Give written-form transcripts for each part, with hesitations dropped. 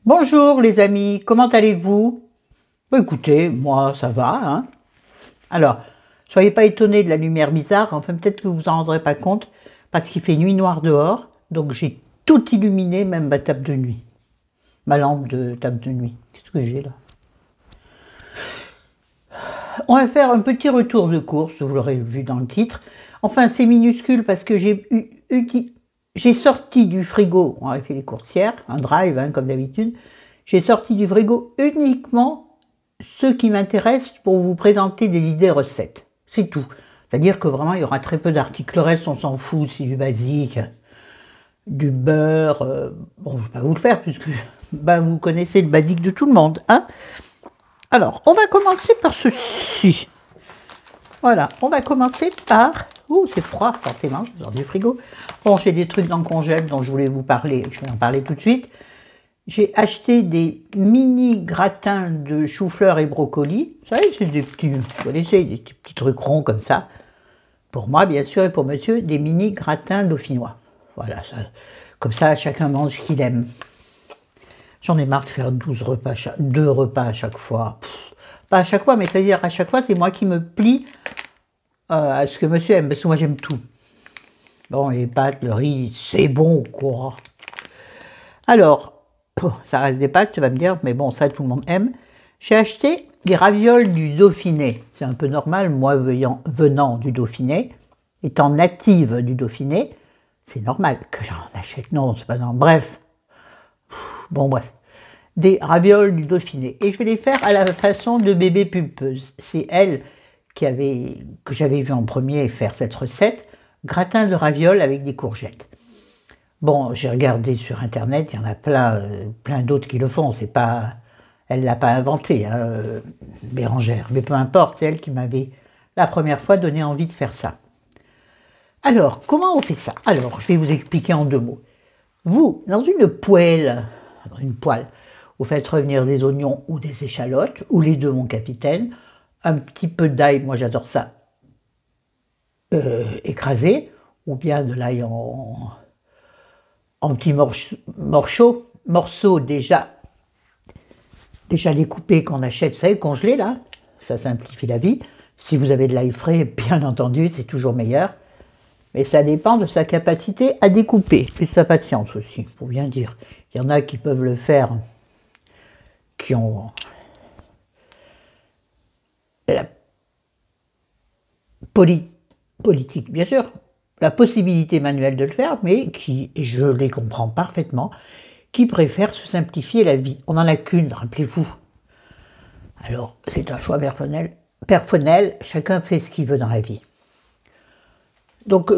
Bonjour les amis, comment allez-vous? Écoutez, moi ça va, hein. Alors, soyez pas étonnés de la lumière bizarre, enfin peut-être que vous en rendrez pas compte, parce qu'il fait nuit noire dehors, donc j'ai tout illuminé, même ma table de nuit. Ma lampe de table de nuit. Qu'est-ce que j'ai là? On va faire un petit retour de course, vous l'aurez vu dans le titre. Enfin, c'est minuscule parce que j'ai sorti du frigo, on a fait les coursières, un drive hein, comme d'habitude, j'ai sorti du frigo uniquement ce qui m'intéresse pour vous présenter des idées recettes. C'est tout. C'est-à-dire que vraiment, il y aura très peu d'articles. Le reste, on s'en fout, c'est du basique, du beurre. Bon, je ne vais pas vous le faire, puisque ben, vous connaissez le basique de tout le monde. Hein. Alors, on va commencer par ceci. Voilà, on va commencer par... Ouh, c'est froid, forcément, je sors du frigo. Bon, j'ai des trucs dans le congèle dont je voulais vous parler, je vais en parler tout de suite. J'ai acheté des mini gratins de chou-fleur et brocoli. Vous savez, c'est des petits, vous connaissez, des petits trucs ronds comme ça. Pour moi, bien sûr, et pour monsieur, des mini gratins dauphinois. Voilà, ça, comme ça, chacun mange ce qu'il aime. J'en ai marre de faire 12 repas, 2 repas à chaque fois. Pas à chaque fois, mais c'est-à-dire à chaque fois, c'est moi qui me plie à ce que monsieur aime, parce que moi j'aime tout. Bon, les pâtes, le riz, c'est bon, quoi. Alors, ça reste des pâtes, tu vas me dire, mais bon, ça tout le monde aime. J'ai acheté des ravioles du Dauphiné. C'est un peu normal, moi venant du Dauphiné, étant native du Dauphiné, c'est normal que j'en achète. Non, c'est pas normal. Bref. Bon, bref. Des ravioles du Dauphiné. Et je vais les faire à la façon de bébé pulpeuse. C'est elle que j'avais vu en premier faire cette recette. Gratin de ravioles avec des courgettes. Bon, j'ai regardé sur internet, il y en a plein d'autres qui le font, c'est pas, elle l'a pas inventé, hein, Bérangère, mais peu importe, c'est elle qui m'avait la première fois donné envie de faire ça. Alors, comment on fait ça? Alors, je vais vous expliquer en 2 mots. Vous, dans une poêle, vous faites revenir des oignons ou des échalotes, ou les deux, mon capitaine, un petit peu d'ail, moi j'adore ça, écrasé, ou bien de l'ail en petits morceaux déjà découpés qu'on achète, vous savez, congelés là, ça simplifie la vie. Si vous avez de l'ail frais, bien entendu, c'est toujours meilleur. Mais ça dépend de sa capacité à découper, et de sa patience aussi, il faut bien dire. Il y en a qui peuvent le faire, qui ont la politique, bien sûr, la possibilité manuelle de le faire, mais qui, et je les comprends parfaitement, qui préfèrent se simplifier la vie. On n'en a qu'une, rappelez-vous. Alors, c'est un choix personnel, chacun fait ce qu'il veut dans la vie. Donc,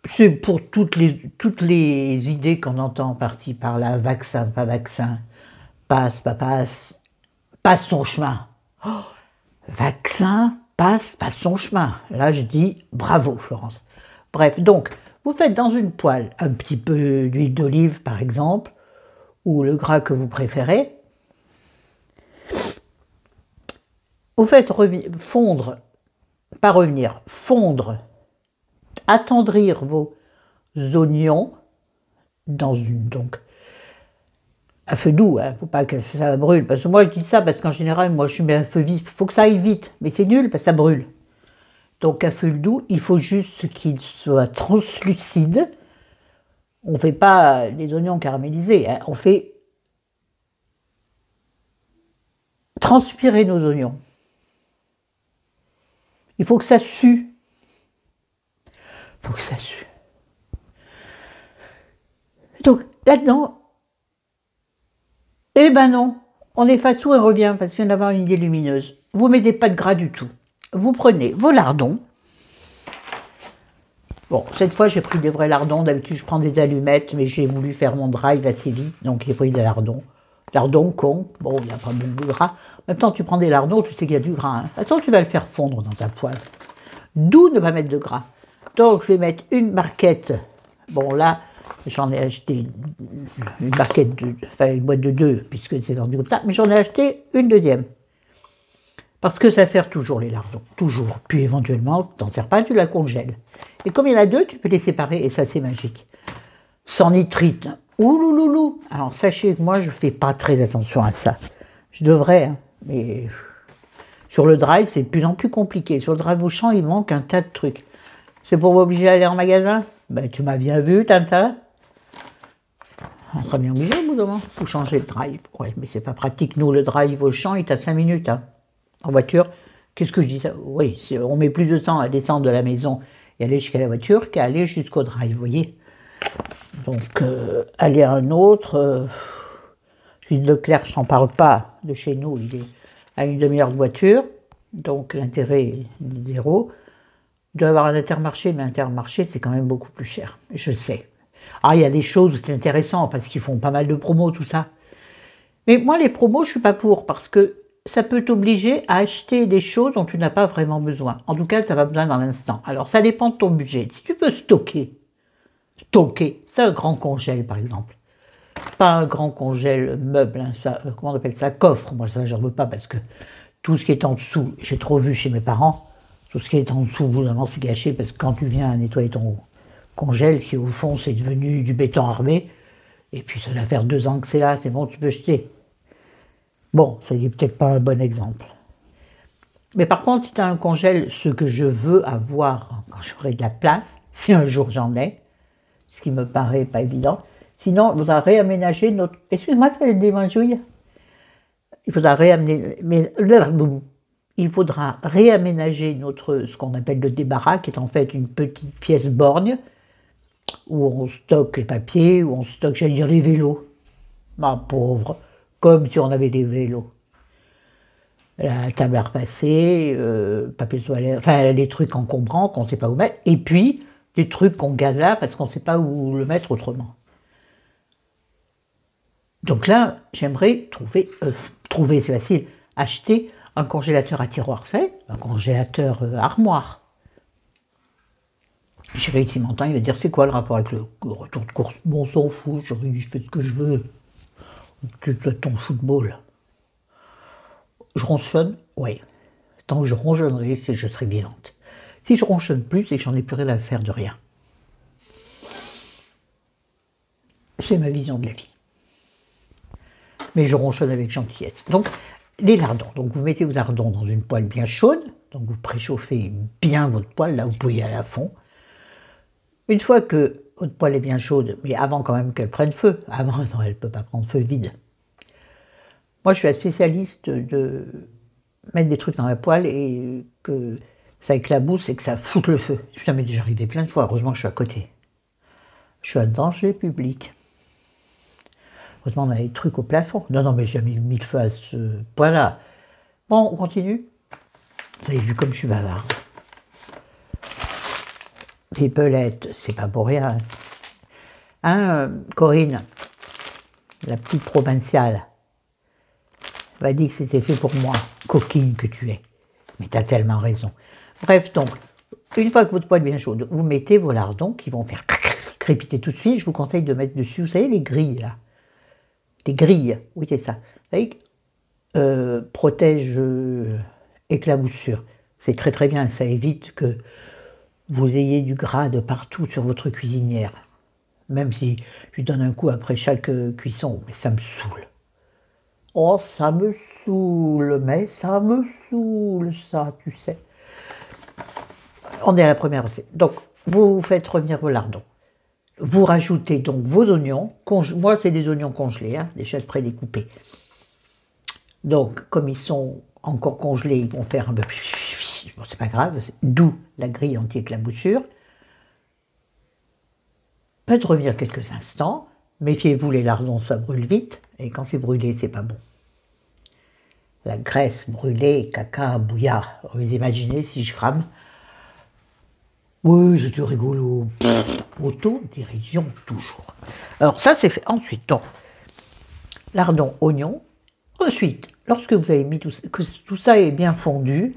c'est pour toutes les idées qu'on entend par-ci, par-là, vaccin, pas vaccin, passe, pas passe, passe son chemin. Oh, vaccin, passe son chemin. Là, je dis bravo, Florence. Bref, donc, vous faites dans une poêle un petit peu d'huile d'olive, par exemple, ou le gras que vous préférez. Vous faites fondre, pas revenir, fondre, attendrir vos oignons dans donc, à feu doux, hein, faut pas que ça brûle. Parce que moi, je dis ça parce qu'en général, moi, je mets un feu vif. Il faut que ça aille vite, mais c'est nul parce que ça brûle. Donc, à feu doux, il faut juste qu'il soit translucide. On ne fait pas les oignons caramélisés, hein, on fait transpirer nos oignons. Il faut que ça sue. Il faut que ça sue. Donc, là-dedans, eh ben non, on efface tout et on revient parce qu'il vient d'avoir une idée lumineuse. Vous ne mettez pas de gras du tout. Vous prenez vos lardons. Bon, cette fois j'ai pris des vrais lardons. D'habitude je prends des allumettes, mais j'ai voulu faire mon drive assez vite, donc j'ai pris des lardons. Lardons con, bon, il n'y a pas beaucoup de gras. En même temps, tu prends des lardons, tu sais qu'il y a du gras. Hein. De toute façon, tu vas le faire fondre dans ta poêle. D'où ne pas mettre de gras. Donc, je vais mettre une barquette. Bon, là, j'en ai acheté une barquette, enfin une boîte de 2, puisque c'est vendu comme ça, mais j'en ai acheté une deuxième. Parce que ça sert toujours les lardons, toujours. Puis éventuellement, tu n'en sers pas, tu la congèles. Et comme il y en a 2, tu peux les séparer, et ça c'est magique. Sans nitrite, Oulouloulou. Alors sachez que moi je fais pas très attention à ça. Je devrais, hein, mais sur le drive c'est de plus en plus compliqué. Sur le drive Auchan il manque un tas de trucs. C'est pour m'obliger à aller en magasin? Ben tu m'as bien vu Tintin. On sera bien obligé au bout d'un moment. Faut changer de drive. Ouais, mais c'est pas pratique. Nous le drive Auchan il est à 5 minutes. Hein. En voiture, qu'est-ce que je dis ça? Oui, on met plus de temps à descendre de la maison et aller jusqu'à la voiture qu'à aller jusqu'au drive, vous voyez. Donc, aller à un autre, celui de Leclerc, je n'en parle pas, de chez nous, il est à une demi-heure de voiture, donc l'intérêt est zéro. Il doit y avoir un Intermarché, mais Intermarché, c'est quand même beaucoup plus cher, je sais. Ah, il y a des choses où c'est intéressant, parce qu'ils font pas mal de promos, tout ça. Mais moi, les promos, je ne suis pas pour, parce que ça peut t'obliger à acheter des choses dont tu n'as pas vraiment besoin. En tout cas, tu n'as pas besoin dans l'instant. Alors, ça dépend de ton budget. Si tu peux stocker, c'est un grand congèle, par exemple. Pas un grand congèle meuble, hein, ça, comment on appelle ça, coffre. Moi, ça, j'en veux pas, parce que tout ce qui est en dessous, j'ai trop vu chez mes parents, tout ce qui est en dessous, évidemment, c'est gâché, parce que quand tu viens nettoyer ton congèle, qui au fond, c'est devenu du béton armé, et puis ça va faire 2 ans que c'est là, c'est bon, tu peux jeter. Bon, ça n'est peut-être pas un bon exemple. Mais par contre, si tu as un congèle, ce que je veux avoir quand j'aurai de la place, si un jour j'en ai, ce qui me paraît pas évident, sinon il faudra réaménager notre... Excuse-moi, ça des manjouilles. Il faudra réaménager notre, ce qu'on appelle le débarras, qui est en fait une petite pièce borgne, où on stocke les papiers, où on stocke, j'allais dire, les vélos. Ma pauvre, comme si on avait des vélos. La table à repasser, papier toilette, enfin les trucs encombrants qu'on ne sait pas où mettre, et puis des trucs qu'on garde là parce qu'on ne sait pas où le mettre autrement. Donc là, j'aimerais trouver c'est facile, acheter un congélateur à tiroir, vous savez, un congélateur armoire. Chérie, s'il m'entend, il va dire c'est quoi le rapport avec le retour de course? Bon, on s'en fout, chérie, je fais ce que je veux. Tu fais ton football. Je ronchonne? Oui. Tant que je ronchonnerai, c'est que je serai vivante. Si je ronchonne plus, c'est que j'en ai plus rien à faire de rien. C'est ma vision de la vie. Mais je ronchonne avec gentillesse. Donc, les lardons. Donc, vous mettez vos lardons dans une poêle bien chaude. Donc, vous préchauffez bien votre poêle. Là, vous pouvez y aller à fond. Une fois que votre poêle est bien chaude, mais avant quand même qu'elle prenne feu. Avant, non, elle ne peut pas prendre feu vide. Moi, je suis un spécialiste de mettre des trucs dans la poêle et que ça éclabousse et que ça foute le feu. Ça m'est déjà arrivé plein de fois. Heureusement que je suis à côté. Je suis un danger public. Heureusement, on a des trucs au plafond. Non, mais j'ai jamais mis le feu à ce point-là. Bon, on continue. Vous avez vu comme je suis bavarde. Les pelettes, c'est pas pour rien. Hein, Corinne, la petite provinciale, m'a dit que c'était fait pour moi. Coquine que tu es. Mais tu as tellement raison. Bref, donc, une fois que votre poêle est bien chaude, vous mettez vos lardons qui vont faire crépiter tout de suite. Je vous conseille de mettre dessus, vous savez, les grilles, là. Les grilles, oui, c'est ça. Vous savez, protège éclaboussure. C'est très très bien, ça évite que vous ayez du gras de partout sur votre cuisinière. Même si je lui donne un coup après chaque cuisson, mais ça me saoule. Oh, ça me saoule, mais ça me saoule, ça, tu sais. On est à la première recette. Donc, vous faites revenir vos lardons. Vous rajoutez donc vos oignons. Moi, c'est des oignons congelés, hein, déjà prédécoupés. Donc, comme ils sont encore congelés, ils vont faire un peu... Bon, c'est pas grave, d'où la grille anti-éclaboussure. Faites revenir quelques instants. Méfiez-vous, les lardons, ça brûle vite. Et quand c'est brûlé, c'est pas bon. La graisse brûlée, caca, bouillard. Vous imaginez si je crame? Oui, c'était rigolo. Auto-dérision toujours. Alors ça, c'est fait ensuite. Donc, lardons, oignons. Ensuite, lorsque vous avez mis que tout ça est bien fondu,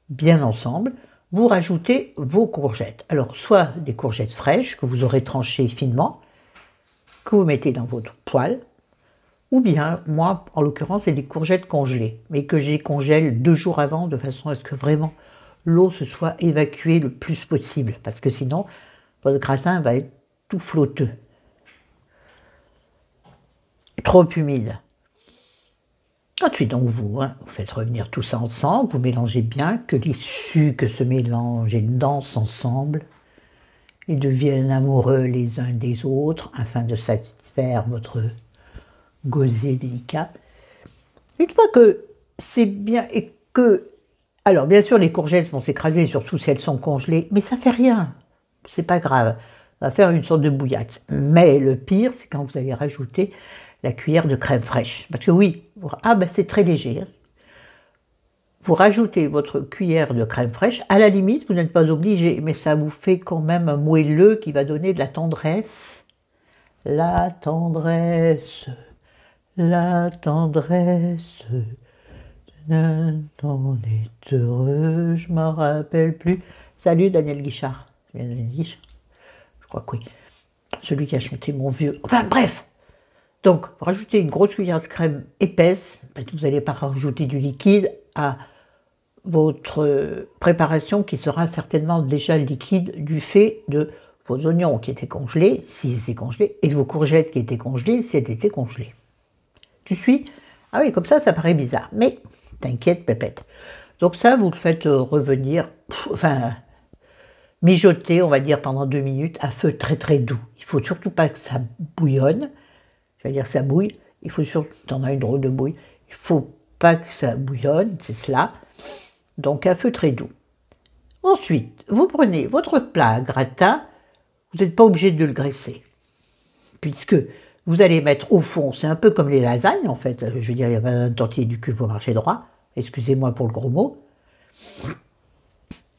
bien ensemble, vous rajoutez vos courgettes. Alors, soit des courgettes fraîches que vous aurez tranchées finement, que vous mettez dans votre poêle, ou bien, moi, en l'occurrence, c'est des courgettes congelées, mais que j'ai congèle 2 jours avant, de façon à ce que vraiment l'eau se soit évacuée le plus possible, parce que sinon, votre gratin va être tout flotteux. trop humide. Ensuite, donc vous faites revenir tout ça ensemble, vous mélangez bien, que les sucres se mélangent et dansent ensemble, et deviennent amoureux les uns des autres, afin de satisfaire votre gosier délicat. Une fois que c'est bien, et que... Alors, bien sûr, les courgettes vont s'écraser, surtout si elles sont congelées, mais ça fait rien, c'est pas grave. Ça va faire une sorte de bouillade. Mais le pire, c'est quand vous allez rajouter la cuillère de crème fraîche. Parce que oui, c'est très léger. Vous rajoutez votre cuillère de crème fraîche. À la limite, vous n'êtes pas obligé, mais ça vous fait quand même un moelleux qui va donner de la tendresse. La tendresse, la tendresse. On est heureux, je m'en rappelle plus. Salut Daniel Guichard. Je crois que oui. Celui qui a chanté Mon vieux. Enfin bref. Donc, vous rajoutez une grosse cuillère de crème épaisse. Vous n'allez pas rajouter du liquide à votre préparation qui sera certainement déjà liquide du fait de vos oignons qui étaient congelés, s'ils étaient congelés, et de vos courgettes qui étaient congelées, si elles étaient congelées. Tu suis? Ah oui, comme ça paraît bizarre. Mais t'inquiète, pépette. Donc ça, vous le faites revenir, mijoter, on va dire, pendant 2 minutes, à feu très très doux. Il ne faut surtout pas que ça bouillonne. Je vais dire que ça bouille. Il faut surtout, t'en as une drôle de bouille. Il ne faut pas que ça bouillonne, c'est cela. Donc à feu très doux. Ensuite, vous prenez votre plat à gratin. Vous n'êtes pas obligé de le graisser. Puisque vous allez mettre au fond, c'est un peu comme les lasagnes en fait. Je veux dire, il y a un tortiller du cul pour marcher droit. Excusez-moi pour le gros mot.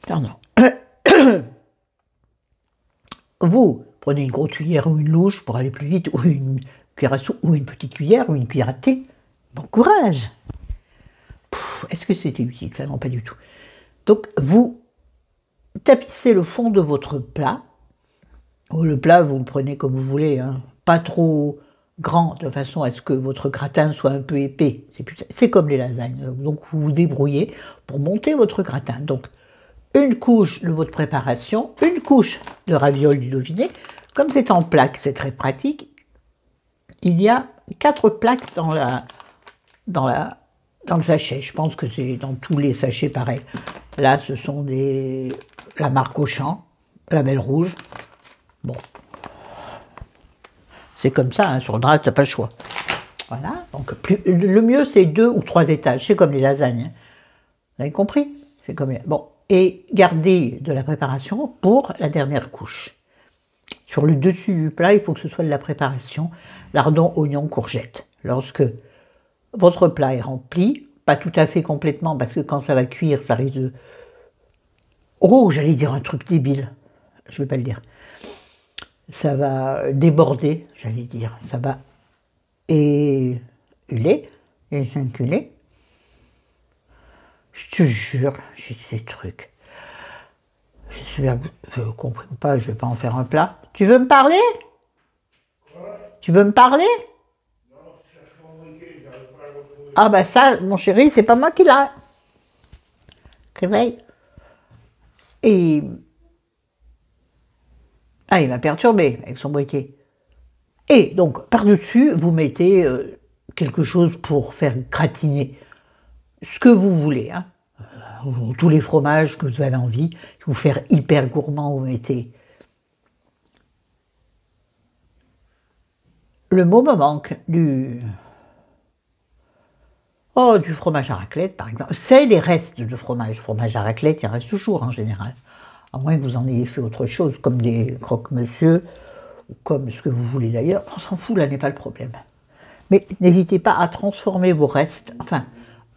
Pardon. Vous prenez une grosse cuillère ou une louche pour aller plus vite, ou une cuillère à soupe, ou une petite cuillère, ou une cuillère à thé. Bon courage. Est-ce que c'était utile? Ça, non, pas du tout. Donc, vous tapissez le fond de votre plat. Le plat, vous le prenez comme vous voulez, hein. Pas trop grand, de façon à ce que votre gratin soit un peu épais. C'est comme les lasagnes. Donc, vous vous débrouillez pour monter votre gratin. Donc, une couche de votre préparation, une couche de ravioles du Dauphiné. Comme c'est en plaques, c'est très pratique. Il y a 4 plaques dans le sachet. Je pense que c'est dans tous les sachets pareil. Là, ce sont la marque Auchan, la Belle Rouge. Bon. C'est comme ça, hein, sur le drap, tu n'as pas le choix. Voilà. Donc, le mieux, c'est 2 ou 3 étages. C'est comme les lasagnes. Hein. Vous avez compris? C'est comme... Bon. Et gardez de la préparation pour la dernière couche. Sur le dessus du plat, il faut que ce soit de la préparation, lardons, oignons, courgettes. Lorsque votre plat est rempli, pas tout à fait complètement, parce que quand ça va cuire, ça risque de... Oh, j'allais dire un truc débile, je ne vais pas le dire. Ça va déborder, j'allais dire, ça va éculer, éjaculer. Je te jure, j'ai ces trucs. Je ne comprends pas, je ne vais pas en faire un plat. Tu veux me parler? Tu veux me parler? Ah ben ça, mon chéri, c'est pas moi qui l'a. Réveille. Et... Ah, il m'a perturbé avec son briquet. Et donc, par-dessus, vous mettez quelque chose pour faire gratiner ce que vous voulez. Hein. Tous les fromages que vous avez envie. Si vous faire hyper gourmand, vous mettez... Le mot me manque du fromage à raclette, par exemple. C'est les restes de fromage. Fromage à raclette, il reste toujours en général. À moins que vous en ayez fait autre chose, comme des croque-monsieur, ou comme ce que vous voulez d'ailleurs. On s'en fout, là n'est pas le problème. Mais n'hésitez pas à transformer vos restes, enfin,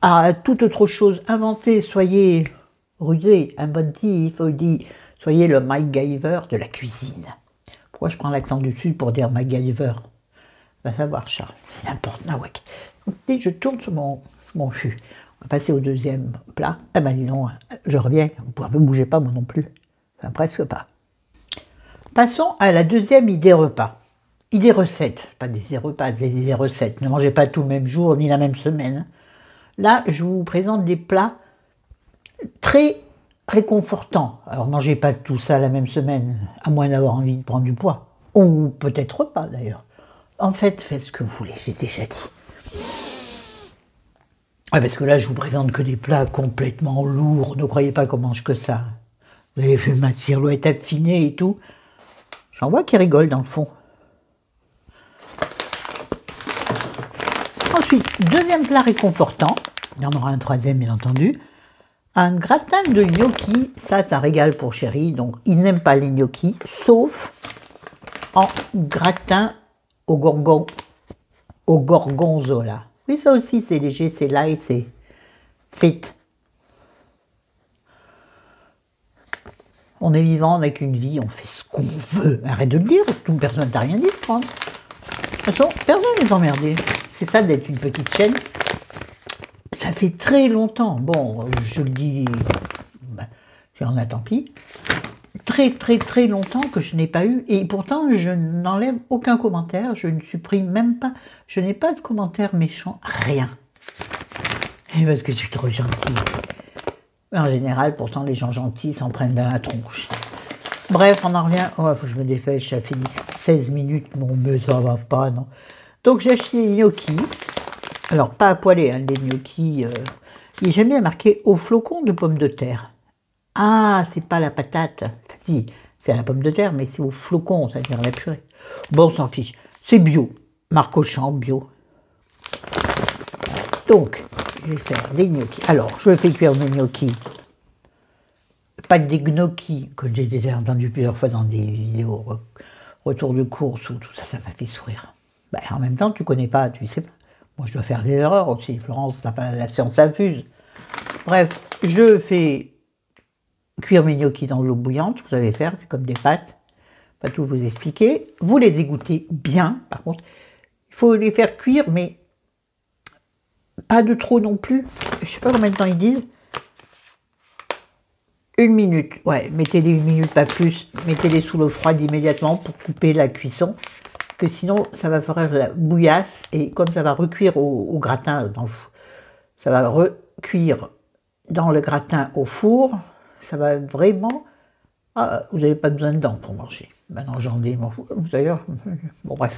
à toute autre chose. Inventez, soyez rusé, inventif, soyez le MacGyver de la cuisine. Pourquoi je prends l'accent du sud pour dire MacGyver? Va savoir, Charles, c'est n'importe quoi. Et je tourne sur mon fût. On va passer au deuxième plat. Ah ben dis donc, je reviens, vous ne bougez pas moi non plus. Enfin presque pas. Passons à la deuxième idée repas. Idée recette, pas des idées repas, des idées recettes. Ne mangez pas tout le même jour ni la même semaine. Là, je vous présente des plats très réconfortants. Alors mangez pas tout ça la même semaine, à moins d'avoir envie de prendre du poids. Ou peut-être pas d'ailleurs. En fait, faites ce que vous voulez, j'ai déjà dit. Ouais, parce que là, je vous présente que des plats complètement lourds. Ne croyez pas qu'on mange que ça. Vous avez vu ma silhouette affinée et tout. J'en vois qui rigolent dans le fond. Ensuite, deuxième plat réconfortant. Il y en aura un troisième, bien entendu. Un gratin de gnocchi. Ça régale pour chéri. Donc, il n'aime pas les gnocchis, sauf en gratin au gorgonzola. Oui, ça aussi, c'est léger, c'est light, c'est fit. On est vivant, on n'a qu'une vie, on fait ce qu'on veut. Arrête de le dire, toute personne t'a rien dit, je pense. De toute façon, personne n'est emmerdé. C'est ça d'être une petite chaîne. Ça fait très longtemps, bon, je le dis, si on a tant pis, très longtemps que je n'ai pas eu, et pourtant je n'enlève aucun commentaire, je ne supprime même pas, je n'ai pas de commentaires méchants, rien. Et parce que je suis trop gentille. En général, pourtant, les gens gentils s'en prennent dans la tronche. Bref, on en revient. Oh, faut que je me dépêche, ça fait 16 minutes, bon, mais ça va pas, non. Donc, j'ai acheté des gnocchis. Alors, pas à poêler, hein, des gnocchis. J'aime bien marqué au flocon de pommes de terre. Ah, c'est pas la patate. Enfin, si, c'est la pomme de terre, mais c'est au flocon, ça veut dire la purée. Bon, on s'en fiche. C'est bio. Marque Auchan, bio. Donc, je vais faire des gnocchis. Alors, je fais cuire mes gnocchis. Pas des gnocchis, que j'ai déjà entendu plusieurs fois dans des vidéos retour de course ou tout ça, ça m'a fait sourire. Ben, en même temps, tu connais pas, tu sais pas. Moi, je dois faire des erreurs aussi. Florence, t'as pas la science infuse. Bref, je fais cuire mes gnocchis dans l'eau bouillante. Vous savez faire, c'est comme des pâtes. Pas tout vous expliquer. Vous les égouttez bien. Par contre, il faut les faire cuire, mais pas de trop non plus. Je sais pas combien de temps ils disent. 1 minute. Ouais, mettez-les 1 minute, pas plus. Mettez-les sous l'eau froide immédiatement pour couper la cuisson. Parce que sinon, ça va faire la bouillasse. Et comme ça va recuire au gratin, dans le four, ça va recuire dans le gratin au four. Ça va vraiment... Ah, vous n'avez pas besoin de dents pour manger. Maintenant, j'en ai, m'en fous. D'ailleurs, bon, bref.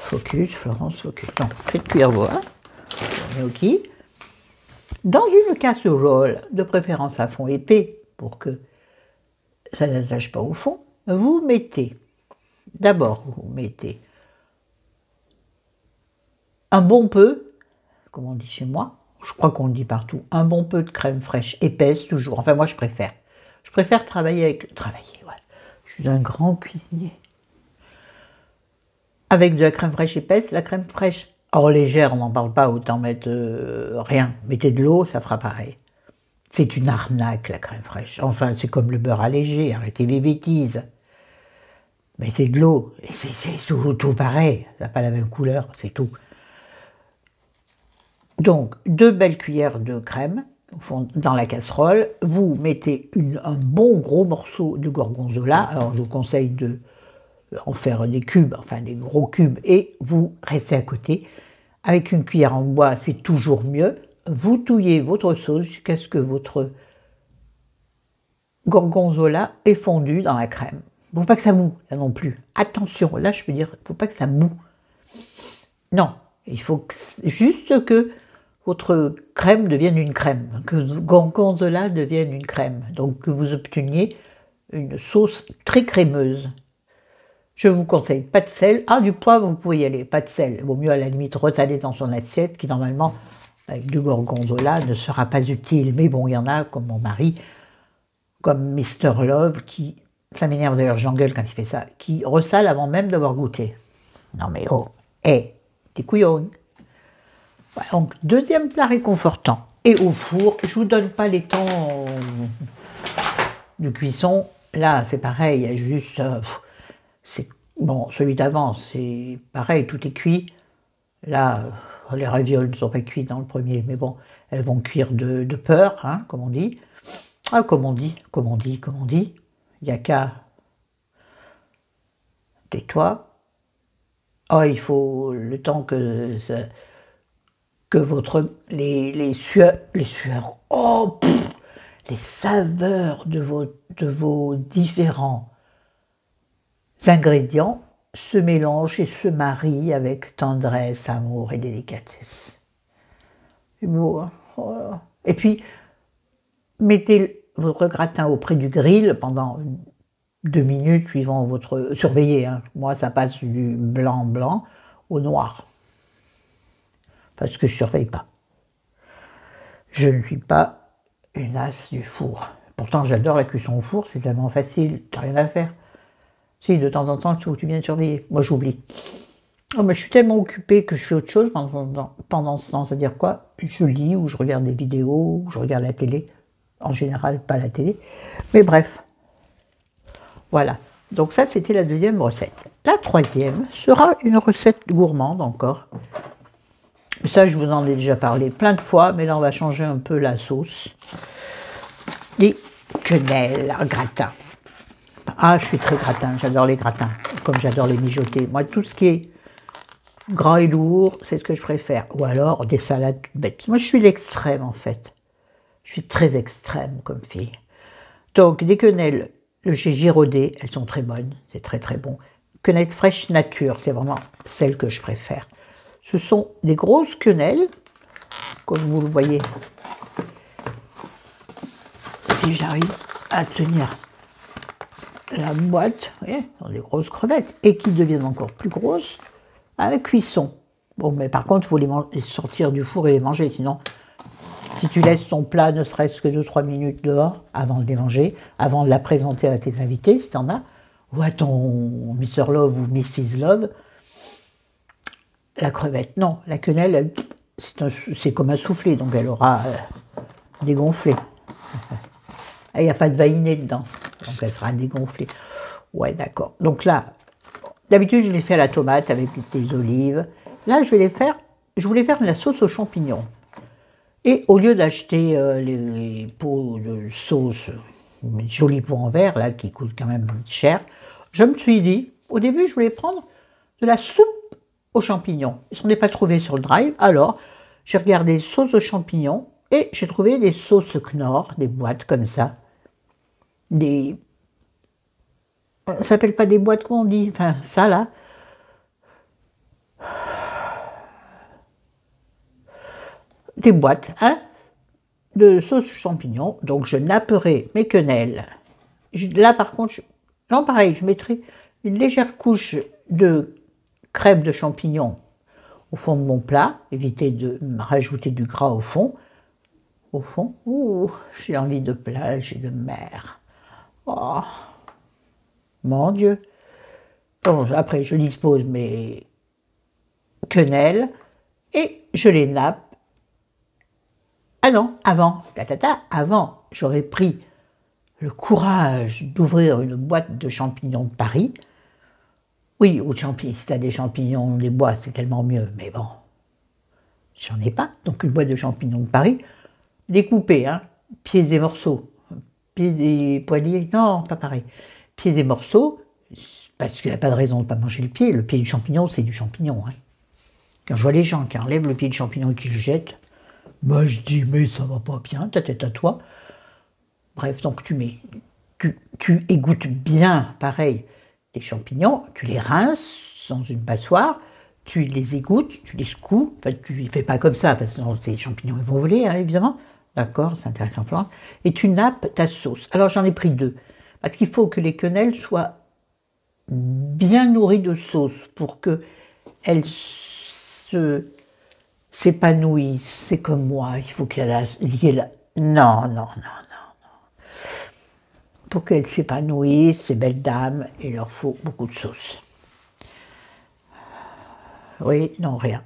Focus, Florence, focus. Donc, faites cuire vos gnocchis. Dans une casserole, de préférence à fond épais, pour que ça n'attache pas au fond, vous mettez, d'abord, vous mettez un bon peu, comme on dit chez moi, je crois qu'on le dit partout, un bon peu de crème fraîche épaisse, toujours. Enfin, moi, je préfère. Je préfère travailler avec... Travailler, ouais. Je suis un grand cuisinier. Avec de la crème fraîche épaisse, la crème fraîche légère, on n'en parle pas, autant mettre rien. Mettez de l'eau, ça fera pareil. C'est une arnaque, la crème fraîche. Enfin, c'est comme le beurre allégé, arrêtez les bêtises. Mettez de l'eau, et c'est tout pareil. Ça n'a pas la même couleur, c'est tout. Donc, 2 belles cuillères de crème dans la casserole. Vous mettez un bon gros morceau de gorgonzola. Alors, je vous conseille de en faire des cubes, enfin des gros cubes, et vous restez à côté. Avec une cuillère en bois, c'est toujours mieux. Vous touillez votre sauce jusqu'à ce que votre gorgonzola est fondu dans la crème. Il ne faut pas que ça moue, là non plus. Attention, là je peux dire, il ne faut pas que ça moue. Non, il faut juste que votre crème devienne une crème, que le gorgonzola devienne une crème. Donc que vous obteniez une sauce très crémeuse. Je vous conseille pas de sel. Ah, du poivre, vous pouvez y aller, pas de sel. Il vaut mieux à la limite retaler dans son assiette, qui normalement, avec du gorgonzola, ne sera pas utile. Mais bon, il y en a, comme mon mari, comme Mister Love, qui, ça m'énerve d'ailleurs, j'engueule quand il fait ça, qui ressale avant même d'avoir goûté. Non mais oh, t'es couillon. Voilà, donc, deuxième plat réconfortant. Et au four, je vous donne pas les temps de cuisson. Là, c'est pareil, il y a juste... bon, celui d'avant, c'est pareil, tout est cuit. Là, les ravioles ne sont pas cuits dans le premier, mais bon, elles vont cuire de peur, hein, comme on dit. Ah, comme on dit. Il n'y a qu'à... Tais-toi. Oh, il faut le temps que les sueurs, oh, les saveurs de vos différents ingrédients se mélangent et se marient avec tendresse, amour et délicatesse. C'est beau, hein? Voilà. Et puis, mettez votre gratin auprès du grill pendant 2 minutes, suivant votre... Surveillez, hein. Moi, ça passe du blanc au noir. Parce que je ne surveille pas. Je ne suis pas une as du four. Pourtant, j'adore la cuisson au four, c'est tellement facile, t'as rien à faire. Si, de temps en temps, il faut que tu viennes surveiller. Moi, j'oublie. Oh, mais je suis tellement occupée que je fais autre chose pendant ce temps. C'est-à-dire quoi? Je lis ou je regarde des vidéos, ou je regarde la télé. En général, pas la télé. Mais bref. Voilà. Donc ça, c'était la deuxième recette. La troisième sera une recette gourmande encore. Ça, je vous en ai déjà parlé plein de fois, mais là, on va changer un peu la sauce. Des quenelles en gratin. Ah, je suis très gratin, j'adore les gratins, comme j'adore les mijoter. Moi, tout ce qui est gras et lourd, c'est ce que je préfère. Ou alors des salades toutes bêtes. Moi, je suis l'extrême, en fait. Je suis très extrême comme fille. Donc, des quenelles de chez Girodet, elles sont très bonnes, c'est très très bon. Quenelles fraîches nature, c'est vraiment celle que je préfère. Ce sont des grosses quenelles, comme vous le voyez. Si j'arrive à tenir la boîte, vous voyez, dans des grosses crevettes, et qui deviennent encore plus grosses à la cuisson. Bon, mais par contre, il faut les sortir du four et les manger, sinon, si tu laisses ton plat ne serait-ce que 2-3 minutes dehors, avant de les manger, avant de la présenter à tes invités, si tu en as, ou à ton Mr. Love ou Mrs. Love, la crevette, non, la quenelle, c'est comme un soufflé, donc elle aura dégonflé. Il n'y a pas de vainé dedans, donc elle sera dégonflée. Ouais, d'accord. Donc là, d'habitude, je les fais à la tomate avec des olives. Là, je voulais faire de la sauce aux champignons. Et au lieu d'acheter les pots de sauce, les jolis pots en verre, là, qui coûtent quand même cher, je me suis dit, au début, je voulais prendre de la soupe aux champignons. Je n'en ai pas trouvé sur le drive, alors j'ai regardé sauce aux champignons et j'ai trouvé des sauces Knorr, des boîtes comme ça. Ça s'appelle pas des boîtes, comment on dit? Enfin, ça là. Des boîtes, hein, de sauce champignons. Donc je napperai mes quenelles. Là par contre, non pareil, je mettrai une légère couche de crème de champignons au fond de mon plat. Éviter de rajouter du gras au fond. Au fond, ouh, j'ai envie de plage et de mer. Oh, mon Dieu. Bon, après, je dispose mes quenelles et je les nappe. Ah non, avant, j'aurais pris le courage d'ouvrir une boîte de champignons de Paris. Oui, si tu as des champignons des bois, c'est tellement mieux, mais bon, j'en ai pas. Donc une boîte de champignons de Paris, découpée, hein, pieds et morceaux. Pieds et poignets, non, pas pareil. Pieds et morceaux, parce qu'il n'y a pas de raison de ne pas manger le pied. Le pied du champignon, c'est du champignon. Hein. Quand je vois les gens qui enlèvent le pied de champignon et qui le jettent, moi je dis, mais ça va pas bien, ta tête à toi. Bref, donc tu égouttes bien, pareil, les champignons, tu les rinces dans une passoire, tu les égouttes, tu les secoues, enfin tu ne fais pas comme ça, parce que sinon ces champignons ils vont voler, hein, évidemment. D'accord, c'est intéressant. Et tu nappes ta sauce. Alors j'en ai pris 2, parce qu'il faut que les quenelles soient bien nourries de sauce pour qu'elles s'épanouissent. C'est comme moi, il faut qu'elle ait la... Non. Pour qu'elles s'épanouissent, ces belles dames, il leur faut beaucoup de sauce. Oui, non, rien.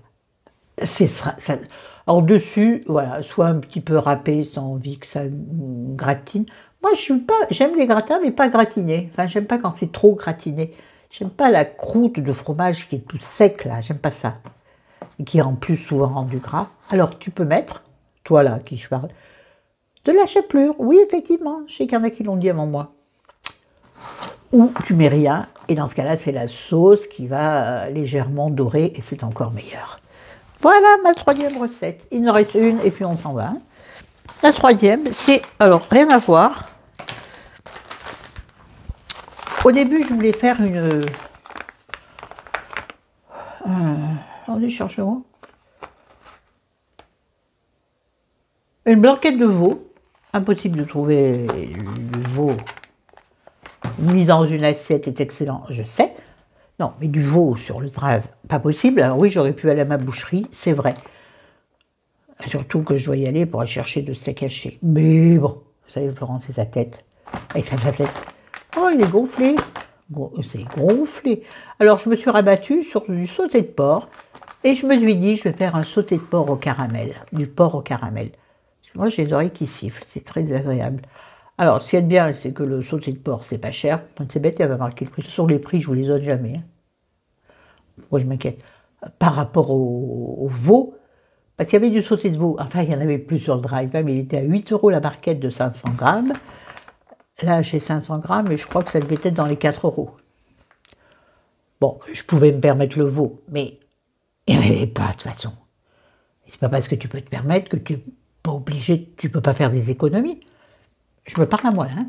Alors dessus, voilà, soit un petit peu râpé, sans envie que ça gratine. Moi, j'aime les gratins, mais pas gratinés. Enfin, j'aime pas quand c'est trop gratiné. J'aime pas la croûte de fromage qui est tout sec, là. J'aime pas ça. Et qui est en plus souvent du gras. Alors, tu peux mettre, toi là, qui je parle, de la chapelure. Oui, effectivement, je sais qu'il y en a qui l'ont dit avant moi. Ou tu mets rien, et dans ce cas-là, c'est la sauce qui va légèrement dorer, et c'est encore meilleur. Voilà ma troisième recette. Il en reste une, et puis on s'en va. La troisième, c'est, alors, rien à voir. Au début, je voulais faire Attendez, cherchons. Une blanquette de veau. Impossible de trouver du veau mis dans une assiette est excellent, je sais. Non, mais du veau sur le drive, pas possible. Alors oui, j'aurais pu aller à ma boucherie, c'est vrai. Surtout que je dois y aller pour aller chercher de steak haché. Mais bon, vous savez, Florence, c'est sa tête. Et sa tête. Oh, il est gonflé. C'est gonflé. Alors, je me suis rabattue sur du sauté de porc. Et je me suis dit, je vais faire un sauté de porc au caramel. Du porc au caramel. Moi, j'ai les oreilles qui sifflent. C'est très agréable. Alors, ce qu'il y a de bien, c'est que le sauté de porc, c'est pas cher. C'est bête, elle va marquer le prix. Sur les prix, je vous les donne jamais. Hein. Pourquoi je m'inquiète? Par rapport au veau, parce qu'il y avait du sauté de veau. Enfin, il n'y en avait plus sur le drive, mais il était à 8 € la barquette de 500 grammes. Là, j'ai 500 grammes et je crois que ça devait être dans les 4 €. Bon, je pouvais me permettre le veau, mais il n'y en avait pas de toute façon. C'est pas parce que tu peux te permettre que tu n'es pas obligé, tu ne peux pas faire des économies. Je me parle à moi, hein.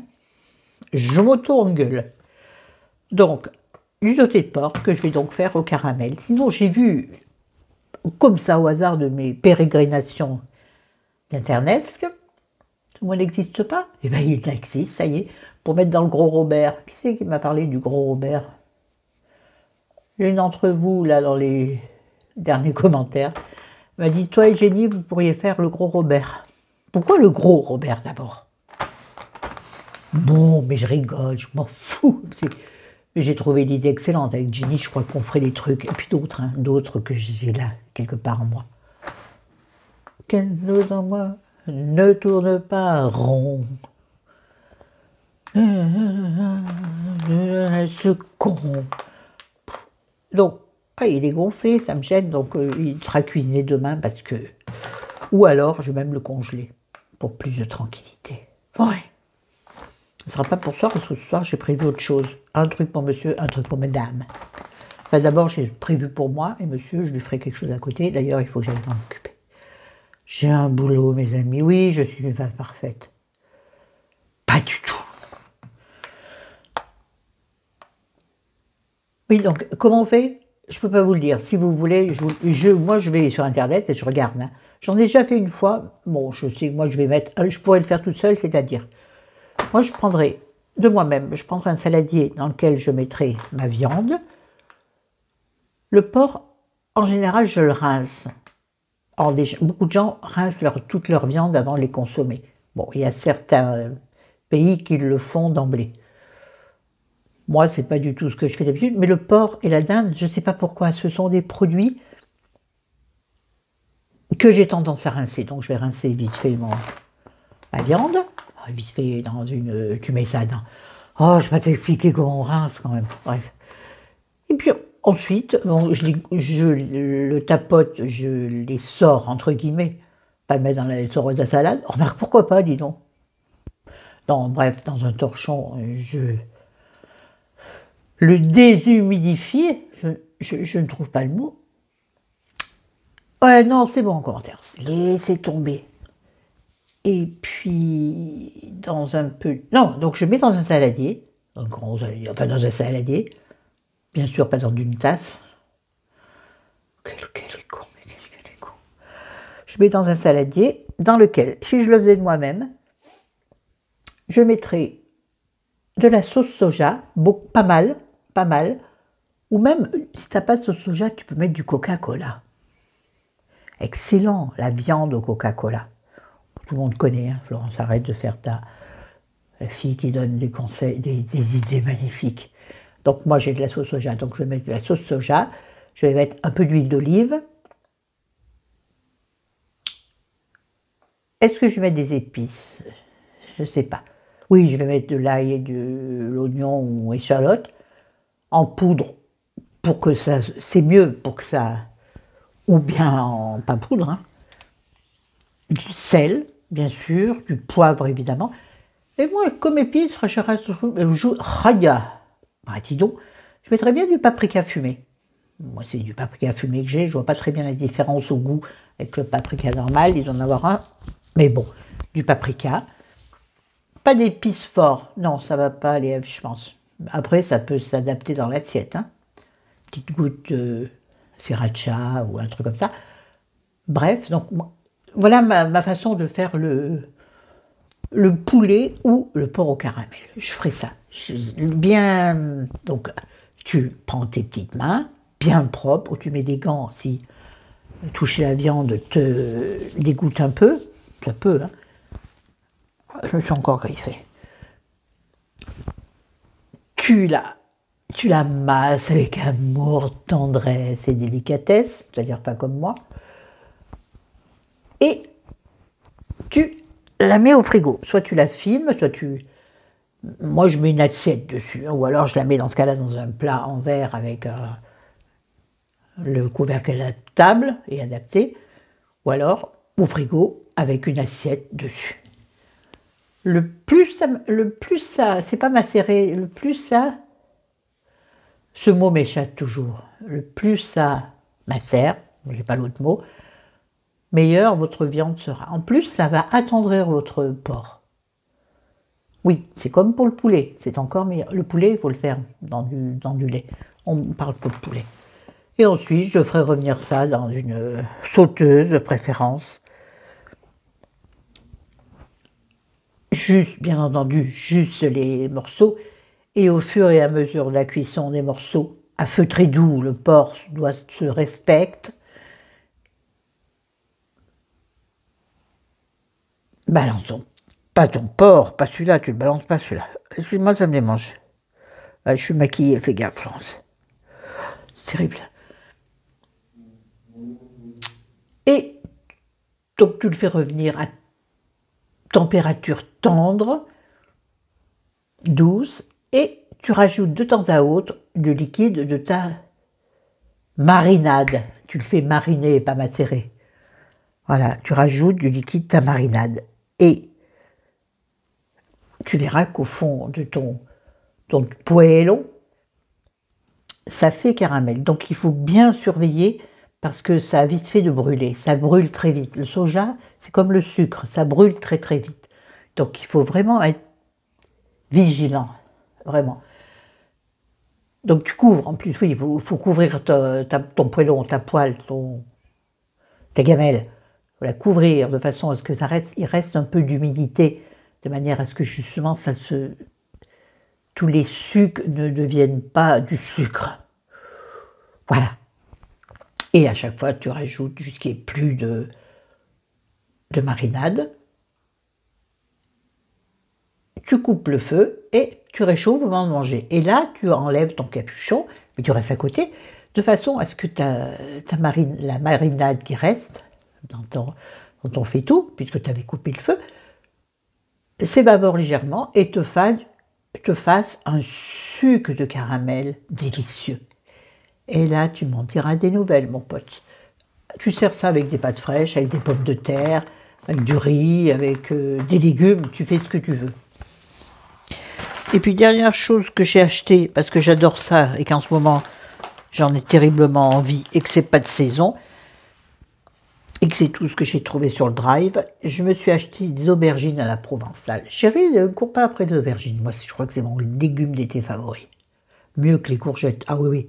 Je m'auto-engueule. Donc, du sauté de porc que je vais donc faire au caramel. Sinon, j'ai vu, comme ça au hasard de mes pérégrinations d'internet, tout le monde n'existe pas. Eh bien, il existe, ça y est, pour mettre dans le gros Robert. Qui c'est qui m'a parlé du gros Robert? L'une d'entre vous, là, dans les derniers commentaires, m'a dit, toi et Jenny, vous pourriez faire le gros Robert. Pourquoi le gros Robert d'abord? Bon, mais je rigole, je m'en fous. Mais j'ai trouvé l'idée excellente. Avec Jenny, je crois qu'on ferait des trucs. Et puis d'autres, hein, d'autres que j'ai là, quelque part en moi. Quelle chose en moi ne tourne pas rond. Ce con. Donc, il est gonflé, ça me gêne. Donc, il sera cuisiné demain parce que... Ou alors, je vais même le congeler pour plus de tranquillité. Ouais. Ce ne sera pas pour ce soir, parce que ce soir, j'ai prévu autre chose. Un truc pour monsieur, un truc pour madame. Enfin, d'abord, j'ai prévu pour moi, et monsieur, je lui ferai quelque chose à côté. D'ailleurs, il faut que j'aille m'en occuper. J'ai un boulot, mes amis. Oui, je suis une femme parfaite. Pas du tout. Oui, donc, comment on fait? Je ne peux pas vous le dire. Si vous voulez, moi, je vais sur Internet et je regarde. Hein. J'en ai déjà fait une fois. Bon, je sais, moi, je vais mettre... Je pourrais le faire toute seule, c'est-à-dire... Moi, je prendrai de moi-même, je prendrai un saladier dans lequel je mettrai ma viande. Le porc, en général, je le rince. Or, beaucoup de gens rincent toute leur viande avant de les consommer. Bon, il y a certains pays qui le font d'emblée. Moi, ce n'est pas du tout ce que je fais d'habitude, mais le porc et la dinde, je ne sais pas pourquoi, ce sont des produits que j'ai tendance à rincer. Donc, je vais rincer vite fait ma viande. Vite fait dans une... Tu mets ça dans... Oh, je vais pas t'expliquer comment on rince quand même. Bref. Et puis ensuite, bon, je le tapote, je les sors entre guillemets. Pas le mettre dans la soreuse à salade. Oh, remarque, pourquoi pas, dis donc. Non, bref, dans un torchon, je le déshumidifier. Je ne trouve pas le mot. Ouais, non, c'est bon en commentaire. Laissez tomber. Et puis, dans un peu... Non, donc je mets dans un saladier, un grand saladier, enfin dans un saladier, bien sûr pas dans une tasse. Quel est con, mais quel est con. Je mets dans un saladier dans lequel, si je le faisais de moi-même, je mettrais de la sauce soja, pas mal, ou même, si tu n'as pas de sauce soja, tu peux mettre du Coca-Cola. Excellent, la viande au Coca-Cola. Tout le monde connaît, hein. Florence, arrête de faire ta fille qui donne des conseils, des idées magnifiques. Donc moi j'ai de la sauce soja, donc je vais mettre de la sauce soja, je vais mettre un peu d'huile d'olive. Est-ce que je vais mettre des épices? Je ne sais pas. Oui, je vais mettre de l'ail et de l'oignon ou échalote en poudre pour que ça... C'est mieux pour que ça... Ou bien en pas poudre, hein. Du sel, bien sûr, du poivre évidemment. Et moi, comme épice, je mettrais bien du paprika fumé. Moi, c'est du paprika fumé que j'ai, je vois pas très bien la différence au goût avec le paprika normal, il doit en avoir un. Mais bon, du paprika. Pas d'épices fort, non, ça va pas aller, je pense. Après, ça peut s'adapter dans l'assiette. Hein. Petite goutte de sriracha ou un truc comme ça. Bref, donc voilà ma façon de faire le poulet ou le porc au caramel. Je ferai ça. Bien, donc tu prends tes petites mains, bien propres, ou tu mets des gants si toucher la viande te dégoûte un peu. Ça peut, hein. Je me suis encore griffée. Tu la masses avec amour, tendresse et délicatesse, c'est-à-dire pas comme moi, et tu la mets au frigo. Soit tu la filmes, soit tu... Moi, je mets une assiette dessus, hein, ou alors je la mets dans ce cas-là dans un plat en verre avec le couvercle adaptable et adapté, ou alors au frigo avec une assiette dessus. Le plus ça, c'est pas macéré, le plus ça, ce mot m'échappe toujours, le plus ça macère, j'ai pas l'autre mot, meilleure votre viande sera. En plus, ça va attendrir votre porc. Oui, c'est comme pour le poulet, c'est encore meilleur. Le poulet, il faut le faire dans du lait. On parle pas de poulet. Et ensuite, je ferai revenir ça dans une sauteuse de préférence. Juste, bien entendu, juste les morceaux. Et au fur et à mesure de la cuisson des morceaux, à feu très doux, le porc doit se respecter. Balançons. Pas ton porc, pas celui-là, tu le balances pas celui-là. Excuse-moi, ça me démange. Je suis maquillée, fais gaffe, Florence. C'est terrible. Et donc tu le fais revenir à température tendre, douce, et tu rajoutes de temps à autre du liquide de ta marinade. Tu le fais mariner, pas macérer. Voilà, tu rajoutes du liquide de ta marinade. Et tu verras qu'au fond de ton poêlon, ça fait caramel. Donc il faut bien surveiller parce que ça a vite fait de brûler. Ça brûle très vite. Le soja, c'est comme le sucre, ça brûle très très vite. Donc il faut vraiment être vigilant, vraiment. Donc tu couvres, en plus, oui, il faut couvrir ton poêlon, ta poêle, ta gamelle. Il faut la couvrir de façon à ce que il reste un peu d'humidité, de manière à ce que justement tous les sucs ne deviennent pas du sucre. Voilà. Et à chaque fois, tu rajoutes jusqu'à qu'il n'y ait plus de marinade. Tu coupes le feu et tu réchauffes avant de manger. Et là, tu enlèves ton capuchon, mais tu restes à côté, de façon à ce que la marinade qui reste dans ton faitout, puisque tu avais coupé le feu, s'évapore légèrement et te fasse un suc de caramel délicieux. Et là, tu m'en diras des nouvelles, mon pote. Tu sers ça avec des pâtes fraîches, avec des pommes de terre, avec du riz, avec des légumes, tu fais ce que tu veux. Et puis, dernière chose que j'ai acheté, parce que j'adore ça, et qu'en ce moment, j'en ai terriblement envie, et que c'est pas de saison, et que c'est tout ce que j'ai trouvé sur le drive, je me suis acheté des aubergines à la provençale. Chérie, ne cours pas après les aubergines. Moi, je crois que c'est mon légume d'été favori. Mieux que les courgettes. Ah oui, oui.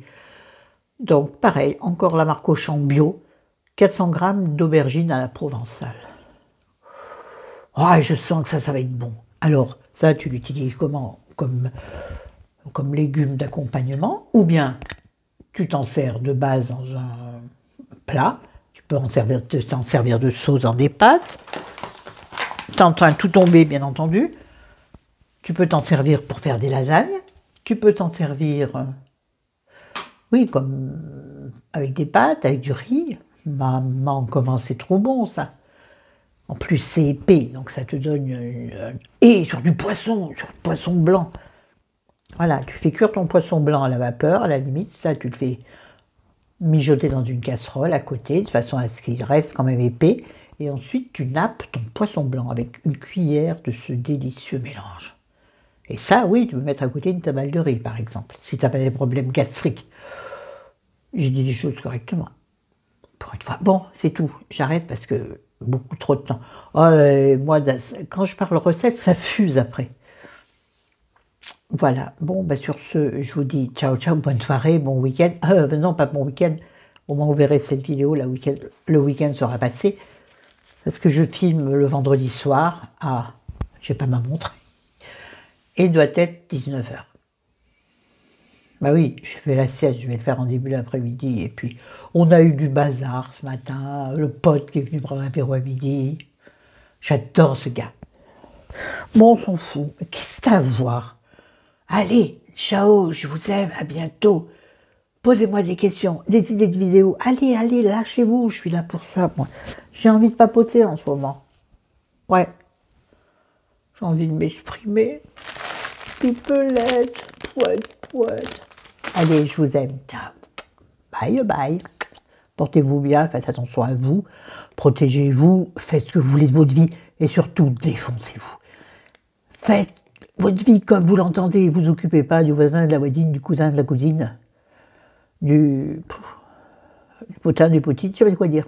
Donc, pareil, encore la marque Auchan bio, 400 g d'aubergines à la provençale. Oh, je sens que ça va être bon. Alors, ça, tu l'utilises comment? Comme légume d'accompagnement, ou bien tu t'en sers de base dans un plat, tu peux t'en servir de sauce dans des pâtes, t'es en train de tout tomber, bien entendu, tu peux t'en servir pour faire des lasagnes, tu peux t'en servir, oui, comme avec des pâtes, avec du riz. Maman, comment c'est trop bon ça! En plus, c'est épais, donc ça te donne... Et sur du poisson blanc. Voilà, tu fais cuire ton poisson blanc à la vapeur, à la limite, ça, tu le fais mijoter dans une casserole à côté, de façon à ce qu'il reste quand même épais. Et ensuite, tu nappes ton poisson blanc avec une cuillère de ce délicieux mélange. Et ça, oui, tu peux mettre à côté une tabale de riz, par exemple, si tu n'as pas des problèmes gastriques. J'ai dit les choses correctement. Pour une fois. Bon, c'est tout. J'arrête parce que... beaucoup trop de temps. Oh, moi, quand je parle recette, ça fuse après. Voilà. Bon, bah sur ce, je vous dis ciao, ciao, bonne soirée, bon week-end. Non, pas bon week-end, Au moins vous verrez cette vidéo, le week-end sera passé. Parce que je filme le vendredi soir à, je n'ai pas ma montre, et il doit être 19 h. Bah oui, je fais la sieste, je vais le faire en début d'après-midi. Et puis, on a eu du bazar ce matin, le pote qui est venu prendre un apéro à midi. J'adore ce gars. Bon, on s'en fout. Mais qu'est-ce que t'as à voir? Allez, ciao, je vous aime, à bientôt. Posez-moi des questions, des idées de vidéos. Allez, allez, lâchez-vous, je suis là pour ça, moi. J'ai envie de papoter en ce moment. Ouais. J'ai envie de m'exprimer. Petit pelette, poète, poète. Allez, je vous aime. Ciao. Bye, bye. Portez-vous bien, faites attention à vous. Protégez-vous, faites ce que vous voulez de votre vie. Et surtout, défoncez-vous. Faites votre vie comme vous l'entendez. Vous occupez pas du voisin, de la voisine, du cousin, de la cousine. Du potin, du potine, je sais pas quoi dire.